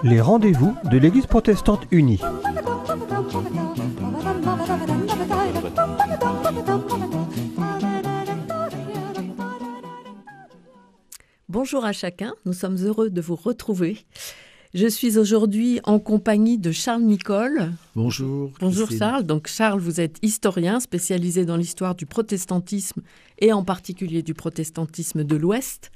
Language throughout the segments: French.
Les rendez-vous de l'Église protestante unie. Bonjour à chacun, nous sommes heureux de vous retrouver. Je suis aujourd'hui en compagnie de Charles Nicole. Bonjour. Bonjour Christine. Charles. Donc Charles, vous êtes historien spécialisé dans l'histoire du protestantisme et en particulier du protestantisme de l'Ouest.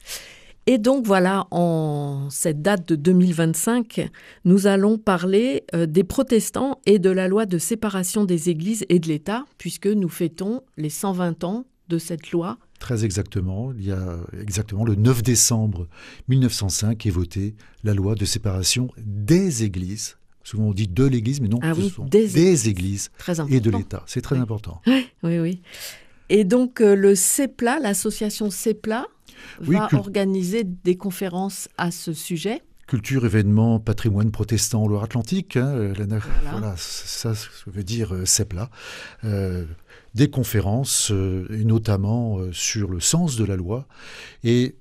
Et donc voilà, en cette date de 2025, nous allons parler des protestants et de la loi de séparation des églises et de l'État, puisque nous fêtons les 120 ans de cette loi. Très exactement. Il y a exactement le 9 décembre 1905 est votée la loi de séparation des églises. Souvent on dit de l'Église, mais non, ce sont des églises et de l'État. C'est très important. Oui. Et donc le CEPLA, l'association CEPLA, va organiser des conférences à ce sujet. Culture, événements, patrimoine protestant en Loire-Atlantique. Voilà, ça veut dire CEPLA. Des conférences, et notamment sur le sens de la loi. Et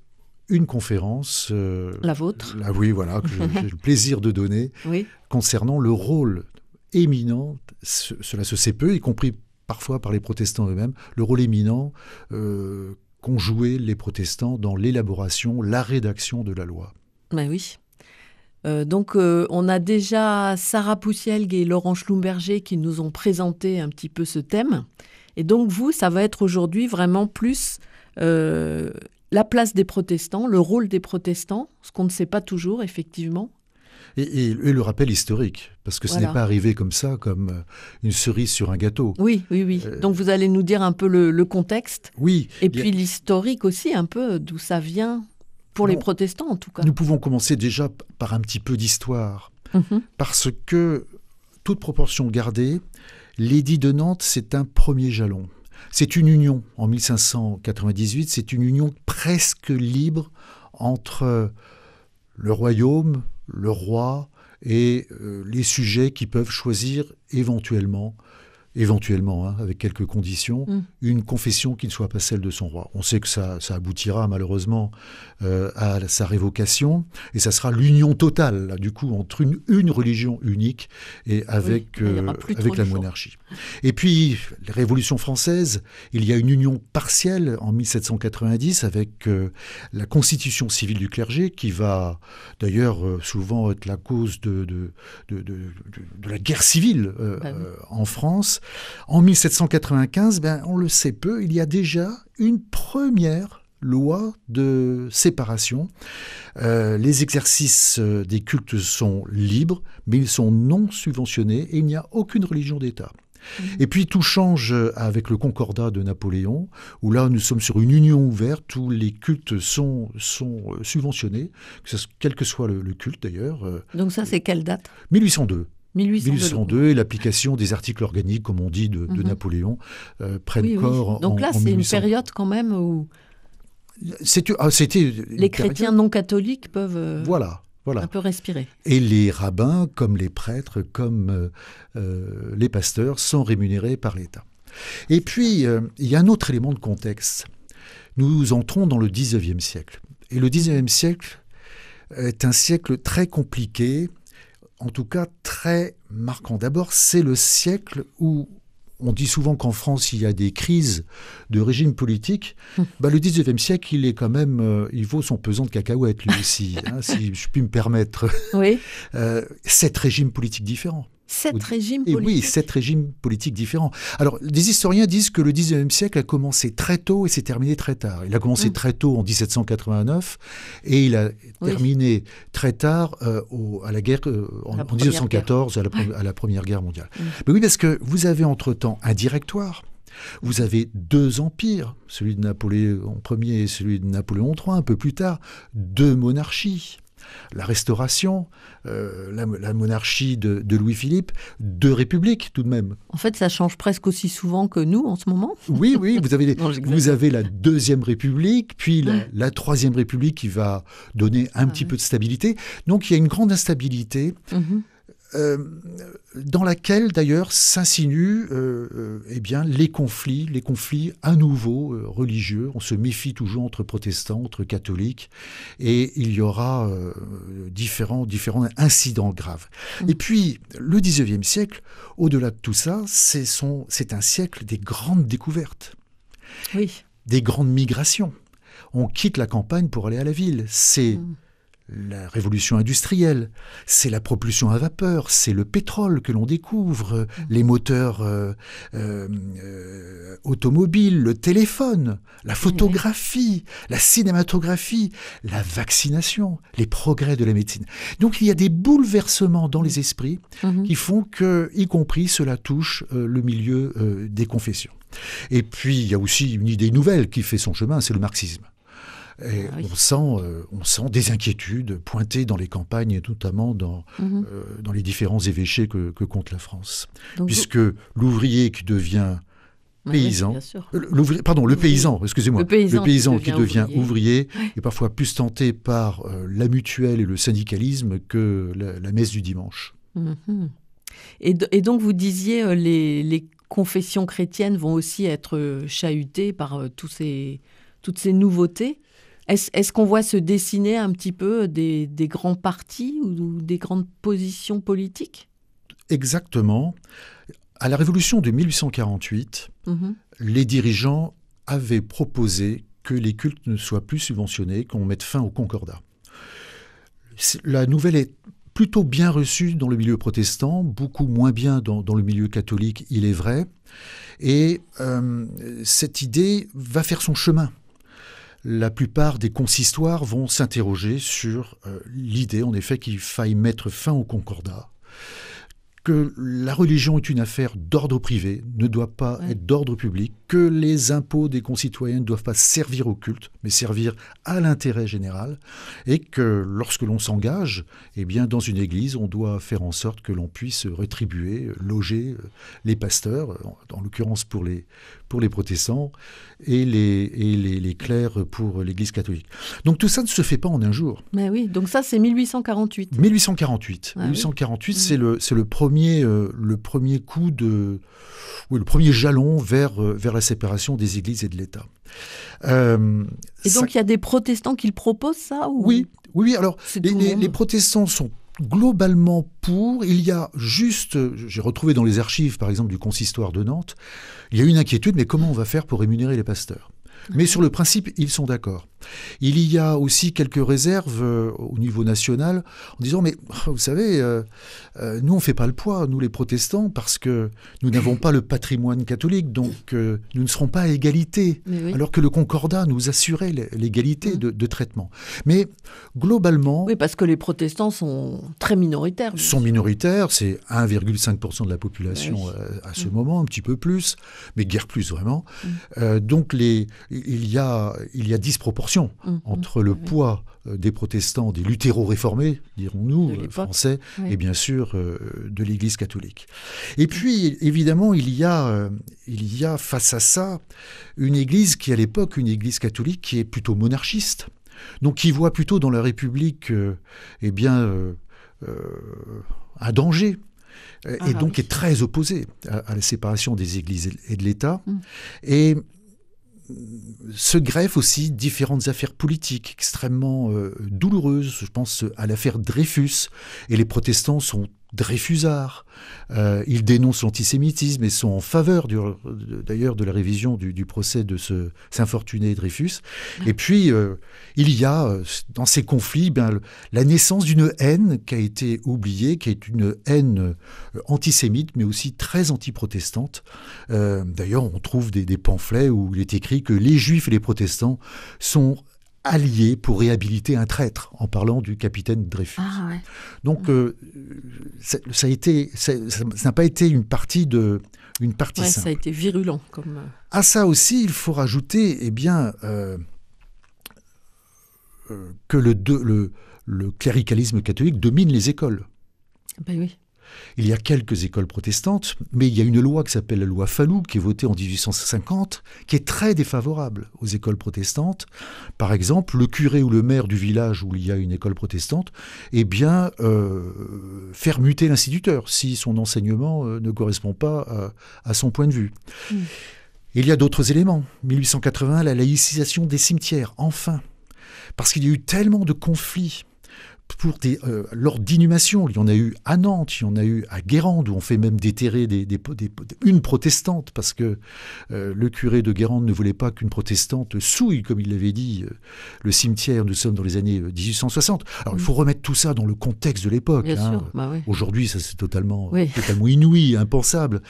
une conférence... la vôtre. Que j'ai le plaisir de donner, concernant le rôle éminent, cela se sait peu, y compris parfois par les protestants eux-mêmes, le rôle éminent qu'ont joué les protestants dans l'élaboration, la rédaction de la loi. Ben oui. Donc, on a déjà Sarah Poussielgue et Laurent Schlumberger qui nous ont présenté un petit peu ce thème. Et donc, vous, ça va être aujourd'hui vraiment plus la place des protestants, le rôle des protestants, ce qu'on ne sait pas toujours, effectivement. Et le rappel historique, parce que ce n'est pas arrivé comme ça, comme une cerise sur un gâteau. Oui. Donc, vous allez nous dire un peu le contexte. Oui. Et puis l'historique aussi, un peu, d'où ça vient. Pour les protestants, en tout cas. Nous pouvons commencer déjà par un petit peu d'histoire. Parce que, toute proportion gardée, l'édit de Nantes, c'est un premier jalon. C'est une union, en 1598, c'est une union presque libre entre le royaume, le roi et les sujets qui peuvent choisir éventuellement, avec quelques conditions, une confession qui ne soit pas celle de son roi. On sait que ça aboutira malheureusement à sa révocation, et ça sera l'union totale, là, du coup, entre une religion unique et avec la monarchie. Et puis, la Révolution française, il y a une union partielle en 1790 avec la constitution civile du clergé, qui va d'ailleurs souvent être la cause de la guerre civile en France. En 1795, on le sait peu, il y a déjà une première loi de séparation. Les exercices des cultes sont libres, mais ils sont non subventionnés et il n'y a aucune religion d'État. Et puis tout change avec le Concordat de Napoléon, où là nous sommes sur une union ouverte où les cultes sont subventionnés, quel que soit le culte d'ailleurs. Donc ça, c'est quelle date ? 1802. 1802 et l'application des articles organiques, comme on dit, de Napoléon, prennent corps. Donc là, c'est une période quand même où c'était les chrétiens non catholiques peuvent voilà. un peu respirer. Et les rabbins, comme les prêtres, comme les pasteurs, sont rémunérés par l'État. Et puis, il y a un autre élément de contexte. Nous entrons dans le XIXe siècle. Et le XIXe siècle est un siècle très compliqué, en tout cas très marquant. D'abord, c'est le siècle où on dit souvent qu'en France, il y a des crises de régime politique. Le XIXe siècle, il est quand même, il vaut son pesant de cacahuètes, lui aussi, si je puis me permettre. Oui. 7 régimes politiques différents. 7 régimes politiques. Oui, 7 régimes politiques différents. Alors, des historiens disent que le XIXe siècle a commencé très tôt et s'est terminé très tard. Il a commencé très tôt en 1789 et il a terminé très tard à la guerre en 1914, à la Première Guerre mondiale. Mais oui, parce que vous avez entre-temps un directoire. Vous avez 2 empires, celui de Napoléon Ier et celui de Napoléon III, un peu plus tard, 2 monarchies. La Restauration, la monarchie de Louis-Philippe, 2 républiques tout de même. En fait, ça change presque aussi souvent que nous en ce moment. Oui, vous avez la Deuxième République, puis la Troisième République qui va donner un petit peu de stabilité. Donc il y a une grande instabilité. dans laquelle d'ailleurs s'insinuent les conflits à nouveau religieux. On se méfie toujours entre protestants, entre catholiques, et il y aura différents incidents graves. Et puis, le XIXe siècle, au-delà de tout ça, c'est un siècle des grandes découvertes, des grandes migrations. On quitte la campagne pour aller à la ville. C'est la révolution industrielle, c'est la propulsion à vapeur, c'est le pétrole que l'on découvre, les moteurs automobiles, le téléphone, la photographie, la cinématographie, la vaccination, les progrès de la médecine. Donc il y a des bouleversements dans les esprits qui font que, y compris, cela touche le milieu des confessions. Et puis il y a aussi une idée nouvelle qui fait son chemin, c'est le marxisme. Et on sent des inquiétudes pointées dans les campagnes, notamment dans les différents évêchés que compte la France. Donc, puisque l'ouvrier qui devient paysan, le paysan, excusez-moi, le paysan qui devient ouvrier est parfois plus tenté par la mutuelle et le syndicalisme que la messe du dimanche. Et donc vous disiez, les confessions chrétiennes vont aussi être chahutées par toutes ces nouveautés. Est-ce qu'on voit se dessiner un petit peu des grands partis ou des grandes positions politiques ? Exactement. À la Révolution de 1848, les dirigeants avaient proposé que les cultes ne soient plus subventionnés, qu'on mette fin au concordat. La nouvelle est plutôt bien reçue dans le milieu protestant, beaucoup moins bien dans le milieu catholique, il est vrai. Et cette idée va faire son chemin. La plupart des consistoires vont s'interroger sur l'idée, en effet, qu'il faille mettre fin au concordat, que la religion est une affaire d'ordre privé, ne doit pas être d'ordre public, que les impôts des concitoyens ne doivent pas servir au culte, mais servir à l'intérêt général, et que lorsque l'on s'engage, dans une église, on doit faire en sorte que l'on puisse rétribuer, loger les pasteurs, en l'occurrence pour les protestants, et les clercs pour l'église catholique. Donc tout ça ne se fait pas en un jour. Mais oui, donc ça c'est 1848. 1848. 1848, c'est le premier coup le premier jalon vers la séparation des églises et de l'État. Et donc il y a des protestants qui le proposent, ça ou... Oui. Alors les protestants sont globalement pour. Il y a juste, j'ai retrouvé dans les archives par exemple du consistoire de Nantes, il y a une inquiétude, mais comment on va faire pour rémunérer les pasteurs ? Mais sur le principe, ils sont d'accord. Il y a aussi quelques réserves au niveau national en disant, mais vous savez, nous on ne fait pas le poids, nous les protestants, parce que nous n'avons pas le patrimoine catholique, donc nous ne serons pas à égalité, alors que le concordat nous assurait l'égalité de traitement. Mais globalement... Oui, parce que les protestants sont très minoritaires. Sont minoritaires, c'est 1,5% de la population à ce moment, un petit peu plus, mais guère plus vraiment. Donc il y a disproportion entre le poids des protestants, des luthéro-réformés, dirons-nous, français, et bien sûr de l'Église catholique. Et puis, évidemment, il y a face à ça une Église qui, à l'époque, une Église catholique qui est plutôt monarchiste, donc qui voit plutôt dans la République un danger. Et donc est très opposée à la séparation des Églises et de l'État. Et se greffent aussi différentes affaires politiques extrêmement douloureuses. Je pense à l'affaire Dreyfus. Et les protestants sont dreyfusards. Ils dénoncent l'antisémitisme et sont en faveur d'ailleurs de la révision du procès de ce s'infortuné Dreyfus. Et puis, il y a dans ces conflits la naissance d'une haine qui a été oubliée, qui est une haine antisémite, mais aussi très anti-protestante. D'ailleurs, on trouve des pamphlets où il est écrit que les juifs et les protestants sont alliés pour réhabiliter un traître, en parlant du capitaine Dreyfus. Donc, ça n'a pas été une partie simple. Ça a été virulent. À ça aussi, il faut rajouter que le cléricalisme catholique domine les écoles. Oui. il y a quelques écoles protestantes, mais il y a une loi qui s'appelle la loi Fallou, qui est votée en 1850, qui est très défavorable aux écoles protestantes. Par exemple, le curé ou le maire du village où il y a une école protestante, faire muter l'instituteur si son enseignement ne correspond pas à son point de vue. Il y a d'autres éléments. 1880, la laïcisation des cimetières, enfin. Parce qu'il y a eu tellement de conflits lors d'inhumations. Il y en a eu à Nantes, il y en a eu à Guérande, où on fait même déterrer une protestante, parce que le curé de Guérande ne voulait pas qu'une protestante souille, comme il l'avait dit, le cimetière. Nous sommes dans les années 1860. Alors il faut remettre tout ça dans le contexte de l'époque. Bien sûr, bah oui. Aujourd'hui, ça c'est totalement inouï, impensable.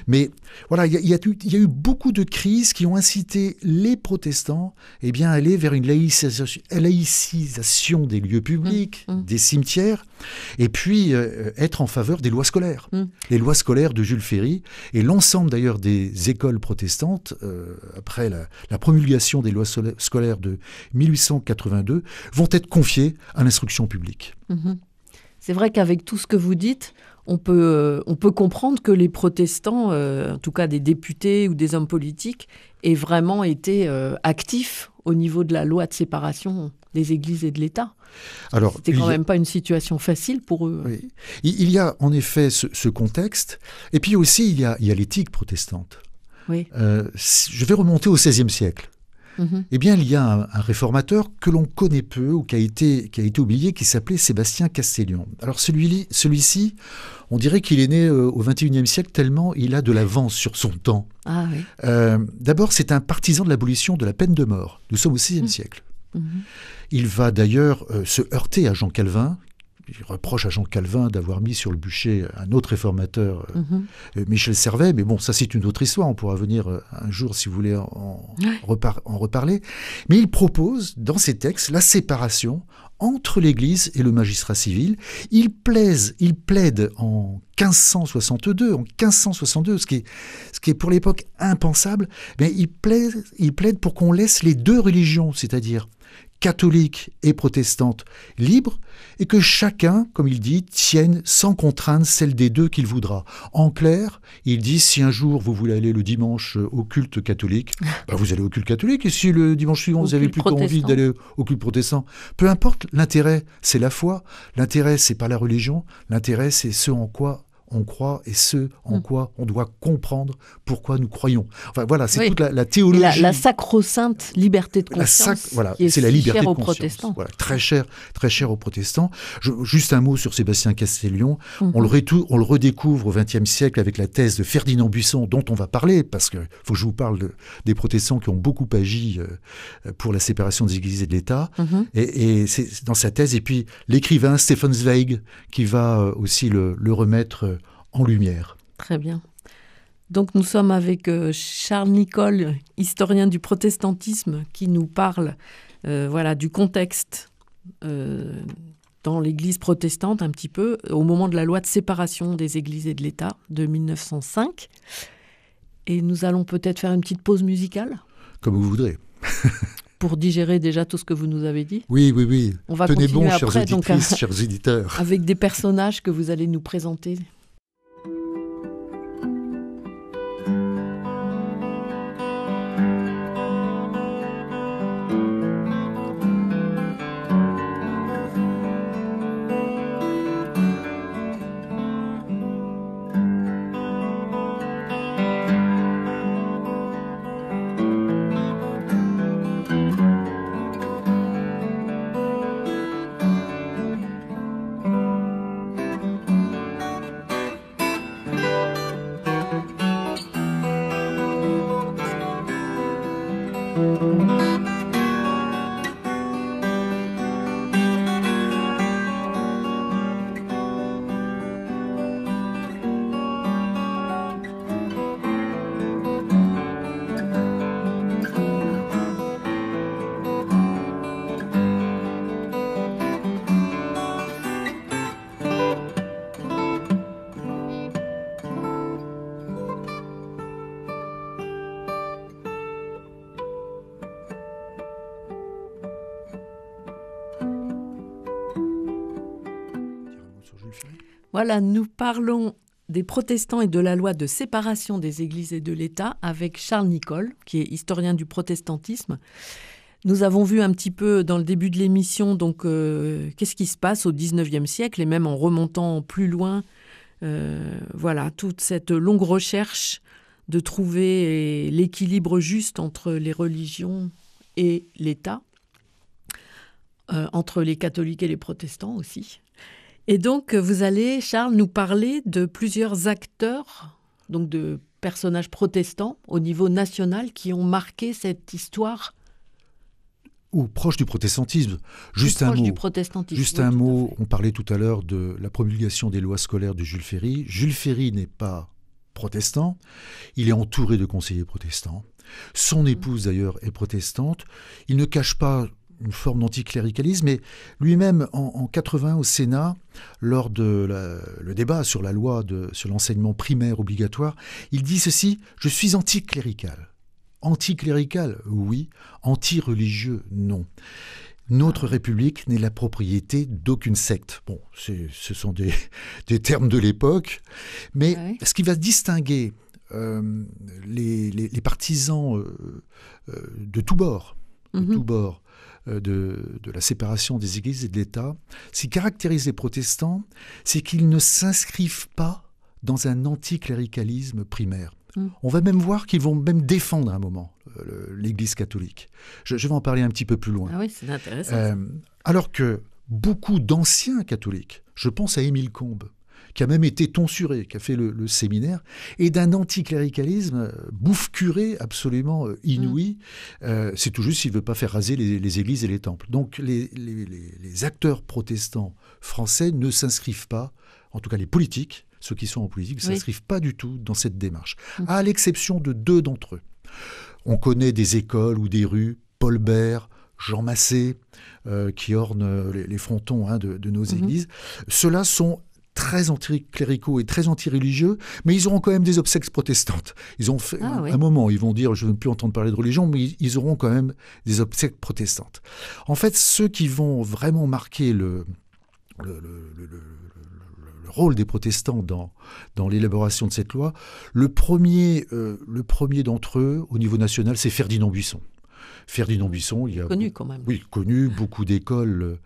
Mais voilà, il y a eu beaucoup de crises qui ont incité les protestants à aller vers une laïcisation des lieux publics, des cimetières, et puis être en faveur des lois scolaires. Les lois scolaires de Jules Ferry, et l'ensemble d'ailleurs des écoles protestantes, après la promulgation des lois scolaires de 1882, vont être confiées à l'instruction publique. C'est vrai qu'avec tout ce que vous dites, on peut comprendre que les protestants, en tout cas des députés ou des hommes politiques, aient vraiment été actifs au niveau de la loi de séparation des églises et de l'État. Alors, c'était quand même pas une situation facile pour eux. Oui. Il y a en effet ce contexte, et puis aussi il y a l'éthique protestante. Oui. Je vais remonter au XVIe siècle. Il y a un réformateur que l'on connaît peu ou qui a été oublié, qui s'appelait Sébastien Castellion. Alors celui-ci, on dirait qu'il est né au XXIe siècle tellement il a de l'avance sur son temps. Ah, oui. D'abord, c'est un partisan de l'abolition de la peine de mort. Nous sommes au VIe siècle. Il va d'ailleurs se heurter à Jean Calvin. Il reproche à Jean Calvin d'avoir mis sur le bûcher un autre réformateur, Michel Servet, mais bon, ça c'est une autre histoire, on pourra venir un jour si vous voulez en reparler. Mais il propose dans ses textes la séparation entre l'Église et le magistrat civil. Il plaide en 1562, ce qui est pour l'époque impensable, mais il plaide pour qu'on laisse les deux religions, c'est-à-dire catholique et protestante, libres, et que chacun, comme il dit, tienne sans contrainte celle des deux qu'il voudra. En clair, il dit, si un jour vous voulez aller le dimanche au culte catholique, vous allez au culte catholique, et si le dimanche suivant vous avez plutôt envie d'aller au culte protestant, peu importe, l'intérêt c'est la foi, l'intérêt c'est pas la religion, l'intérêt c'est ce en quoi on croit et ce en quoi on doit comprendre pourquoi nous croyons. Enfin voilà, c'est toute la théologie. La sacro-sainte liberté de conscience. C'est la liberté de aux conscience. Protestants. Voilà, très cher aux protestants. Juste un mot sur Sébastien Castellion. On le redécouvre au XXe siècle avec la thèse de Ferdinand Buisson, dont on va parler, parce qu'il faut que je vous parle des protestants qui ont beaucoup agi pour la séparation des églises et de l'État. Et c'est dans sa thèse. Et puis l'écrivain Stefan Zweig qui va aussi le remettre en lumière. Très bien. Donc nous sommes avec Charles Nicole, historien du protestantisme, qui nous parle du contexte dans l'Église protestante un petit peu, au moment de la loi de séparation des églises et de l'État de 1905. Et nous allons peut-être faire une petite pause musicale. Comme vous voudrez. Pour digérer déjà tout ce que vous nous avez dit. Oui. On va Tenez continuer bon, après, chers auditrices, chers éditeurs. Avec des personnages que vous allez nous présenter. Voilà, nous parlons des protestants et de la loi de séparation des églises et de l'État avec Charles Nicolle, qui est historien du protestantisme. Nous avons vu un petit peu dans le début de l'émission donc qu'est-ce qui se passe au XIXe siècle et même en remontant plus loin, voilà, toute cette longue recherche de trouver l'équilibre juste entre les religions et l'État, entre les catholiques et les protestants aussi. Et donc, vous allez, Charles, nous parler de plusieurs acteurs, donc de personnages protestants au niveau national qui ont marqué cette histoire. Ou proche du protestantisme. Juste un mot. On parlait tout à l'heure de la promulgation des lois scolaires de Jules Ferry. Jules Ferry n'est pas protestant. Il est entouré de conseillers protestants. Son épouse, d'ailleurs, est protestante. Il ne cache pas une forme d'anticléricalisme, mais lui-même, en 80 au Sénat, lors de le débat sur la loi sur l'enseignement primaire obligatoire, il dit ceci: « Je suis anticlérical ». Anticlérical, oui. Anti-religieux, non. Notre République n'est la propriété d'aucune secte. Bon, ce sont des termes de l'époque, mais ce qui va distinguer les partisans de tous bords, de la séparation des églises et de l'État, ce qui caractérise les protestants, c'est qu'ils ne s'inscrivent pas dans un anticléricalisme primaire. On va même voir qu'ils vont même défendre à un moment l'Église catholique. Je vais en parler un petit peu plus loin. Ah oui, c'est intéressant. Alors que beaucoup d'anciens catholiques, je pense à Émile Combes, qui a même été tonsuré, qui a fait le séminaire, et d'un anticléricalisme bouffe-curé absolument inouï. C'est tout juste s'il ne veut pas faire raser les églises et les temples. Donc les acteurs protestants français ne s'inscrivent pas, en tout cas les politiques, ceux qui sont en politique, ne s'inscrivent pas du tout dans cette démarche, à l'exception de 2 d'entre eux. On connaît des écoles ou des rues, Paul Bert, Jean Massé, qui ornent les frontons de nos églises. Ceux-là sont très anticléricaux et très anti-religieux, mais ils auront quand même des obsèques protestantes. Ils ont fait un moment, ils vont dire « je ne veux plus entendre parler de religion », mais ils auront quand même des obsèques protestantes. En fait, ceux qui vont vraiment marquer le rôle des protestants dans l'élaboration de cette loi, le premier d'entre eux, au niveau national, c'est Ferdinand Buisson. Ferdinand Buisson, il y a connu quand même. Oui, connu, beaucoup d'écoles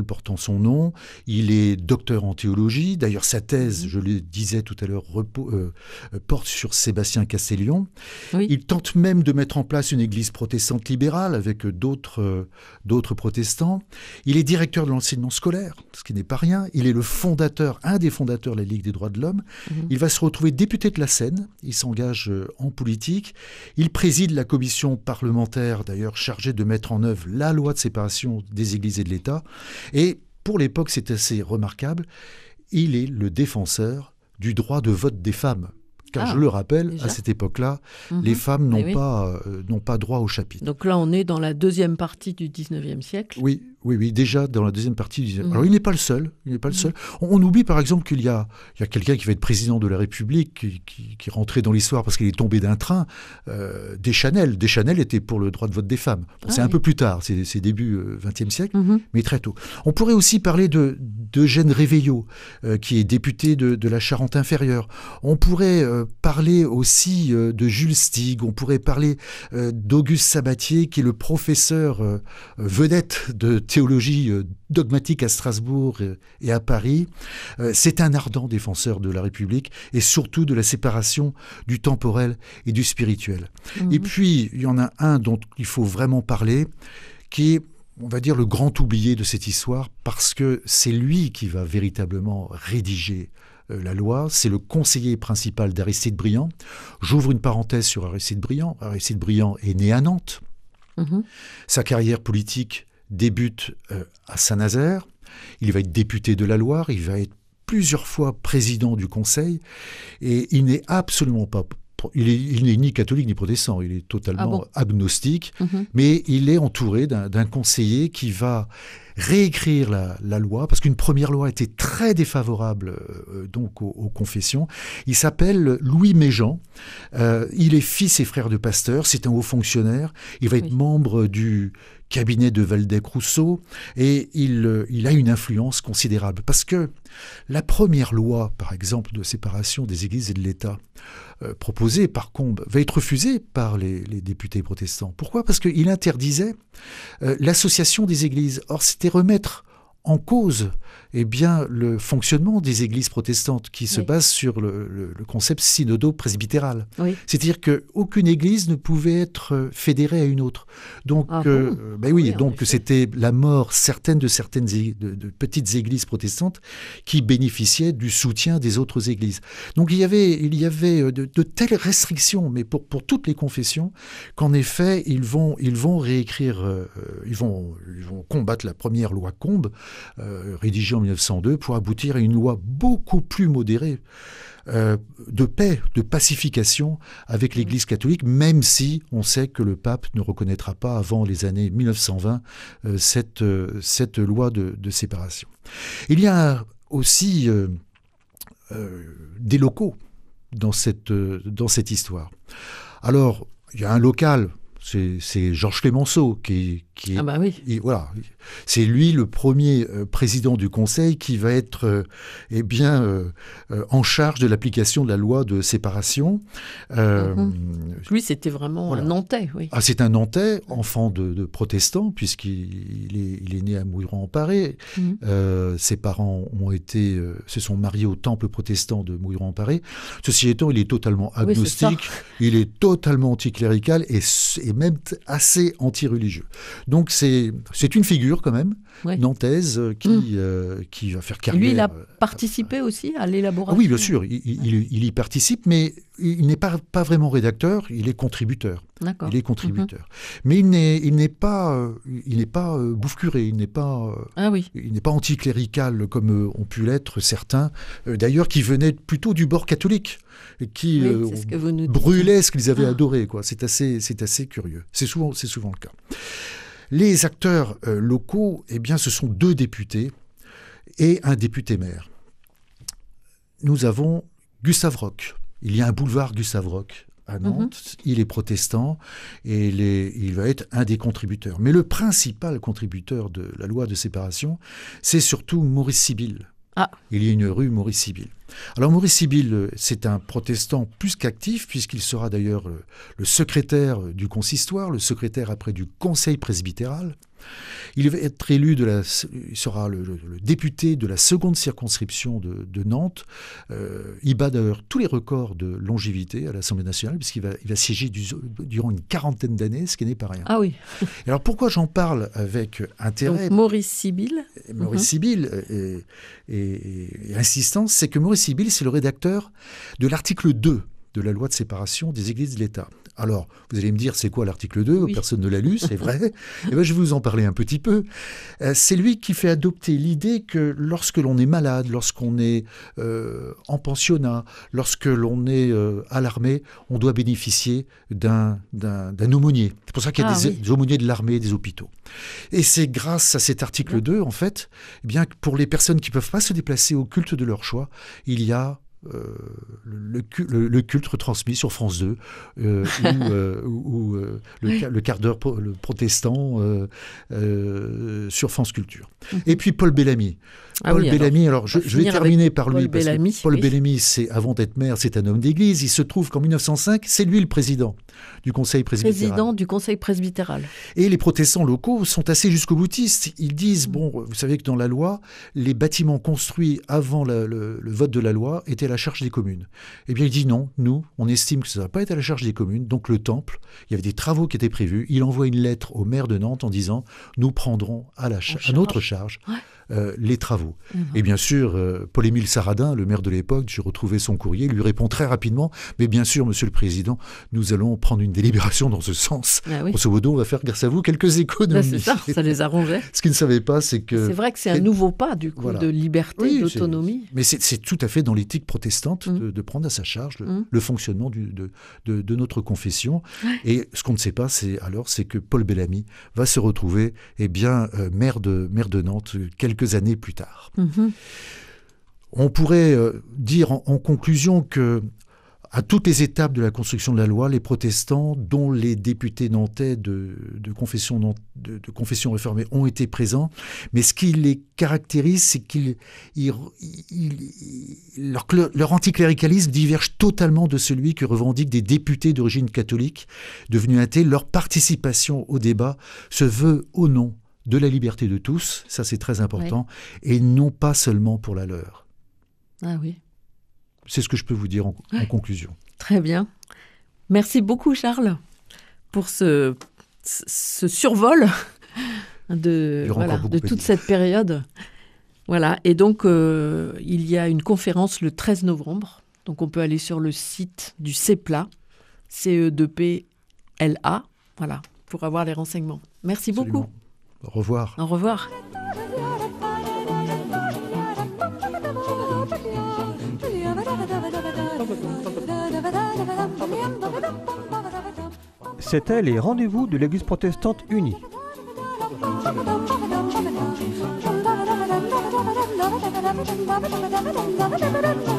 portant son nom. Il est docteur en théologie. D'ailleurs, sa thèse, je le disais tout à l'heure, porte sur Sébastien Castellion. Oui. Il tente même de mettre en place une église protestante libérale avec d'autres protestants. Il est directeur de l'enseignement scolaire, ce qui n'est pas rien. Il est un des fondateurs de la Ligue des droits de l'homme. Il va se retrouver député de la Seine. Il s'engage en politique. Il préside la commission parlementaire, d'ailleurs, chargée de mettre en œuvre la loi de séparation des églises et de l'État. Et pour l'époque, c'est assez remarquable, il est le défenseur du droit de vote des femmes. Car je le rappelle, déjà, à cette époque-là, les femmes n'ont pas droit au chapitre. Donc là, on est dans la deuxième partie du XIXe siècle. Oui, déjà dans la deuxième partie du XIXe. Alors, il n'est pas le seul. On oublie, par exemple, qu'il y a quelqu'un qui va être président de la République, qui est rentré dans l'histoire parce qu'il est tombé d'un train, Deschanel. Deschanel était pour le droit de vote des femmes. Bon, c'est un peu plus tard, c'est début XXe siècle, mais très tôt. On pourrait aussi parler d'Eugène Réveillot, qui est député de la Charente-Inférieure. On pourrait parler aussi de Jules Stig, on pourrait parler d'Auguste Sabatier, qui est le professeur vedette de théologie dogmatique à Strasbourg et à Paris. C'est un ardent défenseur de la République et surtout de la séparation du temporel et du spirituel. Et puis, il y en a un dont il faut vraiment parler, qui est, on va dire, le grand oublié de cette histoire, parce que c'est lui qui va véritablement rédiger la loi. C'est le conseiller principal d'Aristide Briand. J'ouvre une parenthèse sur Aristide Briand. Aristide Briand est né à Nantes. Sa carrière politique débute à Saint-Nazaire. Il va être député de la Loire. Il va être plusieurs fois président du Conseil. Et il n'est absolument pas... Il n'est ni catholique ni protestant, il est totalement agnostique, mais il est entouré d'un conseiller qui va réécrire la loi, parce qu'une première loi était très défavorable donc aux confessions. Il s'appelle Louis Méjean, il est fils et frère de pasteur, c'est un haut fonctionnaire, il va être membre du cabinet de Waldeck-Rousseau, et il a une influence considérable. Parce que la première loi, par exemple, de séparation des églises et de l'État, proposée par Combes, va être refusée par les députés protestants. Pourquoi ? Parce qu'il interdisait l'association des églises. Or, c'était remettre en cause le fonctionnement des églises protestantes qui se basent sur le concept synodo-presbytéral. Oui. C'est-à-dire qu'aucune église ne pouvait être fédérée à une autre. Donc, donc c'était la mort certaine de certaines de petites églises protestantes qui bénéficiaient du soutien des autres églises. Donc il y avait de telles restrictions, mais pour toutes les confessions, qu'en effet, ils vont réécrire, ils vont combattre la première loi Combes, rédigée en 1902, pour aboutir à une loi beaucoup plus modérée de paix, de pacification avec l'Église catholique, même si on sait que le pape ne reconnaîtra pas avant les années 1920 cette loi de séparation. Il y a aussi des locaux dans cette histoire. Alors, il y a un local, c'est Georges Clemenceau qui est... Ah bah oui. Voilà. C'est lui le premier président du Conseil qui va être en charge de l'application de la loi de séparation. Lui, c'était vraiment un Nantais. Oui. Ah, c'est un Nantais, enfant de protestant, puisqu'il est né à Mouilleron-en-Paré. Ses parents se sont mariés au temple protestant de Mouilleron-en-Paré. Ceci étant, il est totalement agnostique, il est totalement anticlérical et même assez anti-religieux. Donc c'est une figure quand même, nantaise, qui va faire carrière. Lui, il a participé aussi à l'élaboration. Oui, bien sûr, il y participe, mais il n'est pas vraiment rédacteur, il est contributeur. D'accord. Il est contributeur. Mais il n'est pas bouffe-curé, il n'est pas anticlérical comme ont pu l'être certains, d'ailleurs qui venaient plutôt du bord catholique, qui brûlaient ce qu'ils avaient adoré, quoi. C'est assez curieux. C'est souvent le cas. Les acteurs locaux, ce sont 2 députés et un député-maire. Nous avons Gustave Roch. Il y a un boulevard Gustave Roch à Nantes. Il est protestant et il va être un des contributeurs. Mais le principal contributeur de la loi de séparation, c'est surtout Maurice Sibylle. Ah. Il y a une rue Maurice Sibylle. Alors Maurice Sibylle, c'est un protestant plus qu'actif, puisqu'il sera d'ailleurs le secrétaire du consistoire, le secrétaire après du conseil presbytéral. Il va être élu il sera le député de la seconde circonscription de Nantes. Il bat d'ailleurs tous les records de longévité à l'Assemblée nationale, puisqu'il va siéger durant une 40aine d'années, ce qui n'est pas rien. Ah oui. Et alors pourquoi j'en parle avec intérêt ? Donc Maurice Sibylle. Maurice Sibylle et insistance, c'est que Maurice Sibylle, c'est le rédacteur de l'article 2 de la loi de séparation des églises de l'État. Alors, vous allez me dire, c'est quoi l'article 2 ? Oui. Personne ne l'a lu, c'est vrai. Je vais vous en parler un petit peu. C'est lui qui fait adopter l'idée que lorsque l'on est malade, lorsqu'on est en pensionnat, lorsque l'on est à l'armée, on doit bénéficier d'un aumônier. C'est pour ça qu'il y a des aumôniers de l'armée et des hôpitaux. Et c'est grâce à cet article 2, en fait, pour les personnes qui ne peuvent pas se déplacer au culte de leur choix, il y a le culte retransmis sur France 2 ou le quart d'heure protestant sur France Culture. Et puis Paul Bellamy. Bellamy, alors je vais terminer par lui. Paul Bellamy, avant d'être maire, c'est un homme d'église. Il se trouve qu'en 1905, c'est lui le président du conseil presbytéral. Président du conseil presbytéral. Et les protestants locaux sont assez jusqu'au boutiste. Ils disent, vous savez que dans la loi, les bâtiments construits avant le vote de la loi étaient à la charge des communes. Eh bien, il dit non, nous, on estime que ça ne va pas être à la charge des communes. Donc le temple, il y avait des travaux qui étaient prévus. Il envoie une lettre au maire de Nantes en disant, nous prendrons à notre charge les travaux. Et bien sûr, Paul-Émile Saradin, le maire de l'époque, j'ai retrouvé son courrier, lui répond très rapidement, mais bien sûr, monsieur le président, nous allons prendre une délibération dans ce sens. Grosso modo, on va faire, grâce à vous, quelques économies. C'est ça les arrangeait. Ce qu'ils ne savaient pas, c'est que... C'est vrai que c'est un nouveau pas, du coup, de liberté, d'autonomie. Mais c'est tout à fait dans l'éthique protestante de prendre à sa charge le fonctionnement de notre confession. Et ce qu'on ne sait pas, c'est que Paul Bellamy va se retrouver maire de Nantes quelques années plus tard. On pourrait dire en conclusion que À toutes les étapes de la construction de la loi, les protestants, dont les députés nantais de confession réformée, ont été présents. Mais ce qui les caractérise, c'est leur anticléricalisme diverge totalement de celui que revendiquent des députés d'origine catholique devenus athées. Leur participation au débat se veut au nom de la liberté de tous, ça c'est très important, et non pas seulement pour la leur. Ah oui. C'est ce que je peux vous dire en conclusion. Très bien. Merci beaucoup, Charles, pour ce survol de toute cette période. Voilà. Et donc, il y a une conférence le 13 novembre. Donc, on peut aller sur le site du CEPLA, CE2PLA, voilà, pour avoir les renseignements. Merci beaucoup. Au revoir. Au revoir. C'était les rendez-vous de l'Église protestante unie. Thank you.